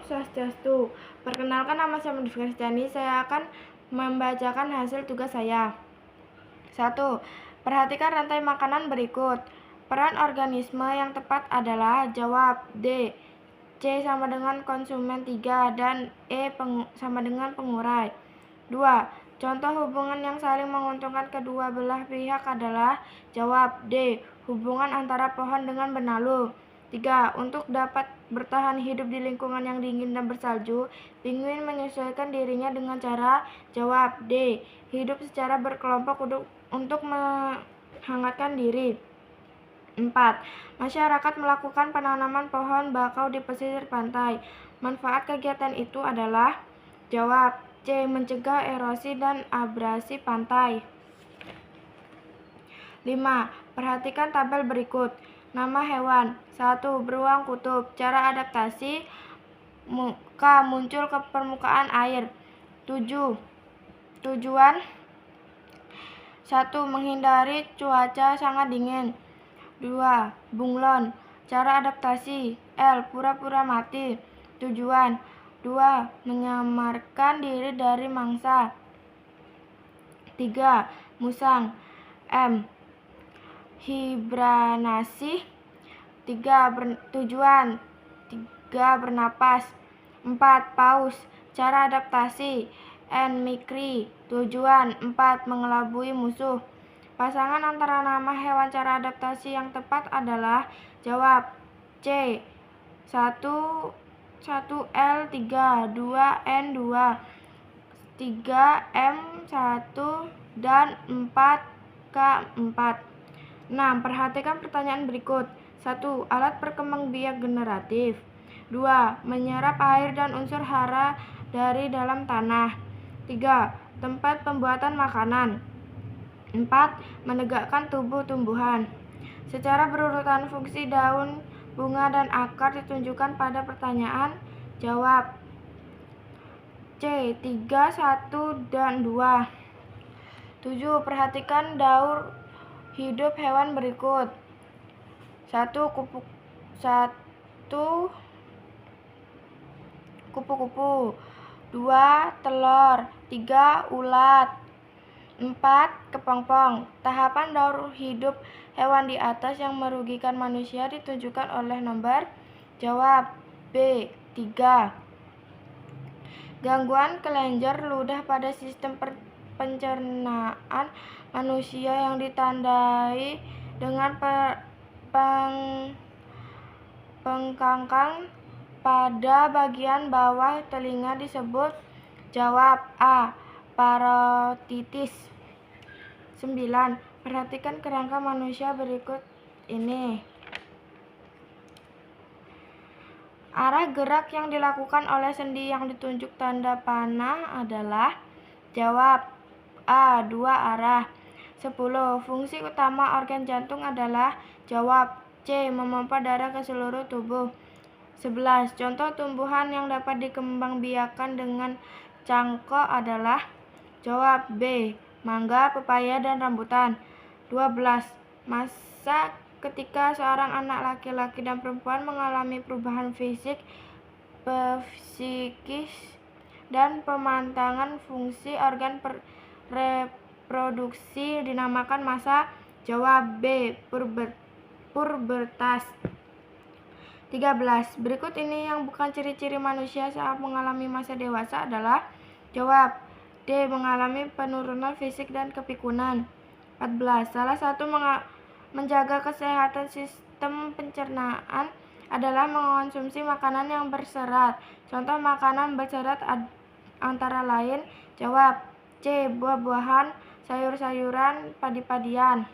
Swastiastu. Perkenalkan, nama saya Mudifka Setiani. Saya akan membacakan hasil tugas saya. 1. Perhatikan rantai makanan berikut. Peran organisme yang tepat adalah jawab D. C sama dengan konsumen 3 dan E sama dengan pengurai. 2. Contoh hubungan yang saling menguntungkan kedua belah pihak adalah jawab D. Hubungan antara pohon dengan benalu. 3. Untuk dapat bertahan hidup di lingkungan yang dingin dan bersalju, penguin menyesuaikan dirinya dengan cara jawab D. Hidup secara berkelompok untuk menghangatkan diri. 4. Masyarakat melakukan penanaman pohon bakau di pesisir pantai. Manfaat kegiatan itu adalah jawab C. Mencegah erosi dan abrasi pantai. 5. Perhatikan tabel berikut. Nama hewan. 1. Beruang kutub. Cara adaptasi K. Muncul ke permukaan air. 7. Tujuan 1. Menghindari cuaca sangat dingin. 2. Bunglon. Cara adaptasi L. Pura-pura mati. Tujuan 2. Menyamarkan diri dari mangsa. 3. Musang. M. Hibernasi. 3. Tujuan 3. Bernapas. 4. Paus. Cara adaptasi N. Mimikri. Tujuan 4. Mengelabui musuh. Pasangan antara nama hewan cara adaptasi yang tepat adalah jawab C. 1 L 3, 2 N 2, 3 M 1 dan 4 K 4. 6. Perhatikan pertanyaan berikut. 1. Alat perkembangbiak generatif. 2. Menyerap air dan unsur hara dari dalam tanah. 3. Tempat pembuatan makanan. 4. Menegakkan tubuh tumbuhan. Secara berurutan fungsi daun, bunga, dan akar ditunjukkan pada pertanyaan. Jawab C. 3, 1, dan 2. 7. Perhatikan daur hidup hewan berikut. 1. Kupu-kupu. 2. Telur. 3. Ulat. 4. Kepompong. Tahapan daur hidup hewan di atas yang merugikan manusia ditunjukkan oleh nomor. Jawab B. 3. Gangguan kelenjar ludah pada sistem pencernaan manusia yang ditandai dengan pengkangkang pada bagian bawah telinga disebut. Jawab A. Parotitis. 9. Perhatikan kerangka manusia berikut ini. Arah gerak yang dilakukan oleh sendi yang ditunjuk tanda panah adalah. Jawab A. 2 arah. 10. Fungsi utama organ jantung adalah. Jawab C. Memompa darah ke seluruh tubuh. 11. Contoh tumbuhan yang dapat dikembangbiakkan dengan cangkok adalah. Jawab B. Mangga, pepaya, dan rambutan. 12. Masa ketika seorang anak laki-laki dan perempuan mengalami perubahan fisik, psikis, dan pemantangan fungsi organ reproduksi dinamakan masa. Jawab B. Pubertas. 13. Berikut ini yang bukan ciri-ciri manusia saat mengalami masa dewasa adalah. Jawab D. Mengalami penurunan fisik dan kepikunan. 14. Salah satu menjaga kesehatan sistem pencernaan adalah mengonsumsi makanan yang berserat. Contoh makanan berserat antara lain. Jawab C. Buah-buahan, sayur-sayuran, padi-padian.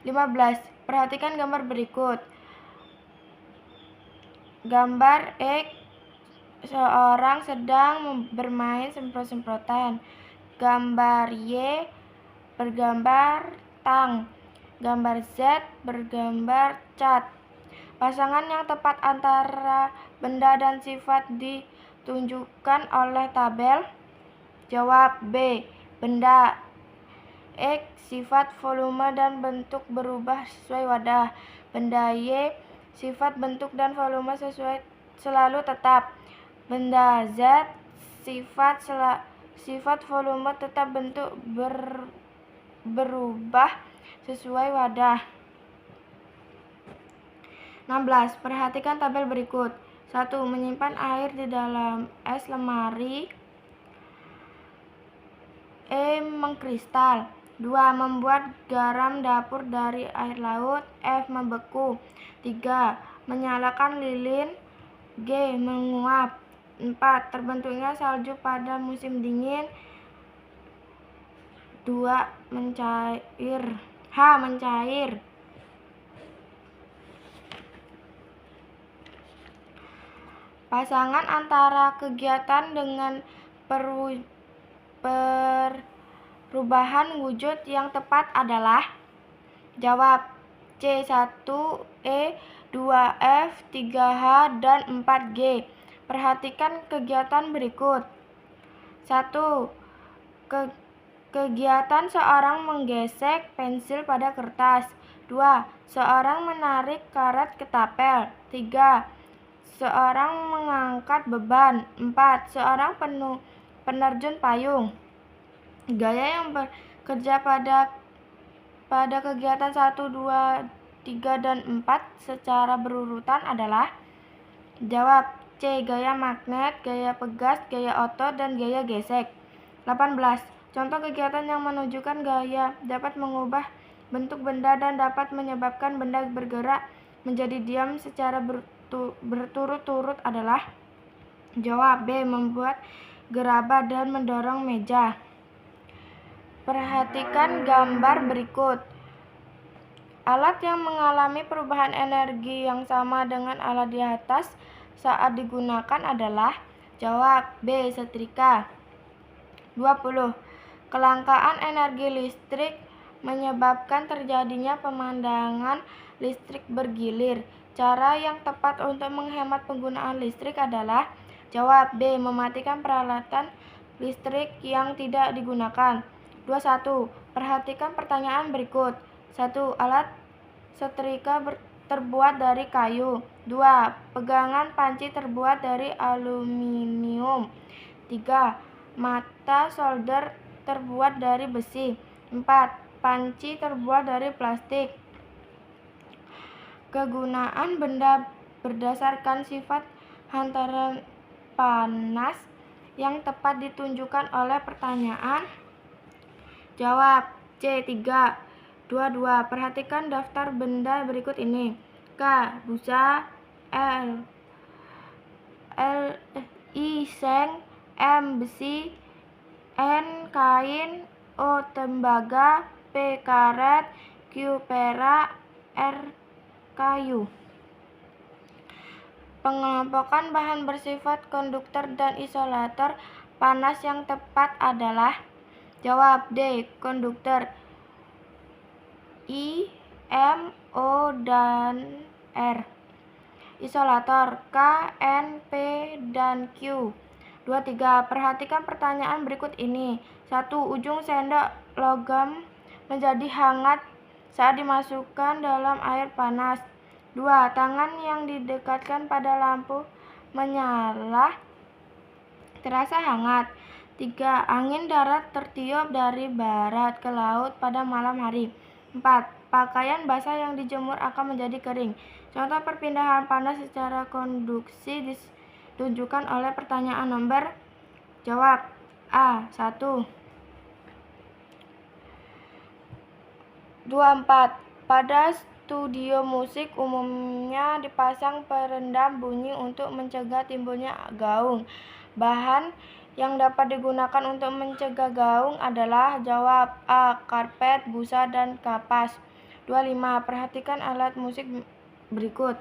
15. Perhatikan gambar berikut. Gambar X. Seorang sedang bermain semprot-semprotan. Gambar Y bergambar tang. Gambar Z bergambar cat. Pasangan yang tepat antara benda dan sifat ditunjukkan oleh tabel. Jawab B. Benda. X. Sifat, volume, dan bentuk berubah sesuai wadah. Benda Y. Sifat, bentuk, dan volume sesuai selalu tetap. Benda Z sifat volume tetap, bentuk berubah sesuai wadah. 16. Perhatikan tabel berikut. 1. Menyimpan air di dalam es lemari. E. Mengkristal. 2. Membuat garam dapur dari air laut. F. Membeku. 3. Menyalakan lilin. G. Menguap. 4. Terbentuknya salju pada musim dingin. 2. Mencair. H. Mencair. Pasangan antara kegiatan dengan perubahan wujud yang tepat adalah? Jawab C. 1E, 2F, 3H, dan 4G. Perhatikan kegiatan berikut. 1. Kegiatan seorang menggesek pensil pada kertas. 2. Seorang menarik karet ke tapel. 3. Seorang mengangkat beban. 4. Seorang penerjun payung. Gaya yang bekerja pada kegiatan 1, 2, 3, dan 4 secara berurutan adalah? Jawab C. Gaya magnet, gaya pegas, gaya otot, dan gaya gesek. 18. Contoh kegiatan yang menunjukkan gaya dapat mengubah bentuk benda dan dapat menyebabkan benda bergerak menjadi diam secara berturut-turut adalah? Jawab B. Membuat gerabah dan mendorong meja. Perhatikan gambar berikut. Alat yang mengalami perubahan energi yang sama dengan alat di atas saat digunakan adalah? Jawab B. Setrika. 20. Kelangkaan energi listrik menyebabkan terjadinya pemandangan listrik bergilir. Cara yang tepat untuk menghemat penggunaan listrik adalah? Jawab B. Mematikan peralatan listrik yang tidak digunakan. 21. Perhatikan pertanyaan berikut. 1. Alat setrika terbuat dari kayu. 2. Pegangan panci terbuat dari aluminium. 3. Mata solder terbuat dari besi. 4. Panci terbuat dari plastik. Kegunaan benda berdasarkan sifat hantaran panas yang tepat ditunjukkan oleh pertanyaan. Jawab C. 3, 22. Perhatikan daftar benda berikut ini. K. Busa. I. Seng. M. Besi. N. Kain. O. Tembaga. P. Karet. Q. Perak. R. Kayu. Pengelompokan bahan bersifat konduktor dan isolator panas yang tepat adalah? Jawab D. Konduktor. I, M, O, dan R. Isolator K, N, P, dan Q. 23. Perhatikan pertanyaan berikut ini. 1. Ujung sendok logam menjadi hangat saat dimasukkan dalam air panas. 2. Tangan yang didekatkan pada lampu menyala terasa hangat. 3. Angin darat tertiup dari barat ke laut pada malam hari. 4. Pakaian basah yang dijemur akan menjadi kering. Contoh perpindahan panas secara konduksi ditunjukkan oleh pertanyaan nomor. Jawab A. 1. 24. Pada studio musik umumnya dipasang perendam bunyi untuk mencegah timbulnya gaung. Bahan yang dapat digunakan untuk mencegah gaung adalah? Jawab A. Karpet, busa, dan kapas. 25. Perhatikan alat musik berikut.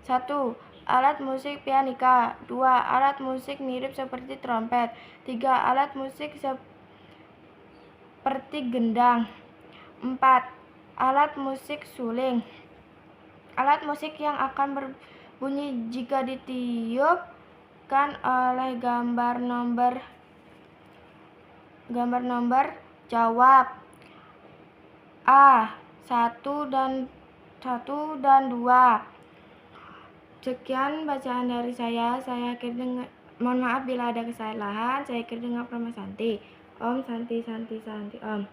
1. Alat musik pianika. 2. Alat musik mirip seperti trompet. 3. Alat musik seperti gendang. 4. Alat musik suling. Alat musik yang akan berbunyi jika ditiupkan oleh gambar nomor. Jawab A. 1 dan 2. Sekian bacaan dari saya akhiri dengan mohon maaf bila ada kesalahan. Saya akhiri dengan Prama Santi. Om Santi Santi Santi Om.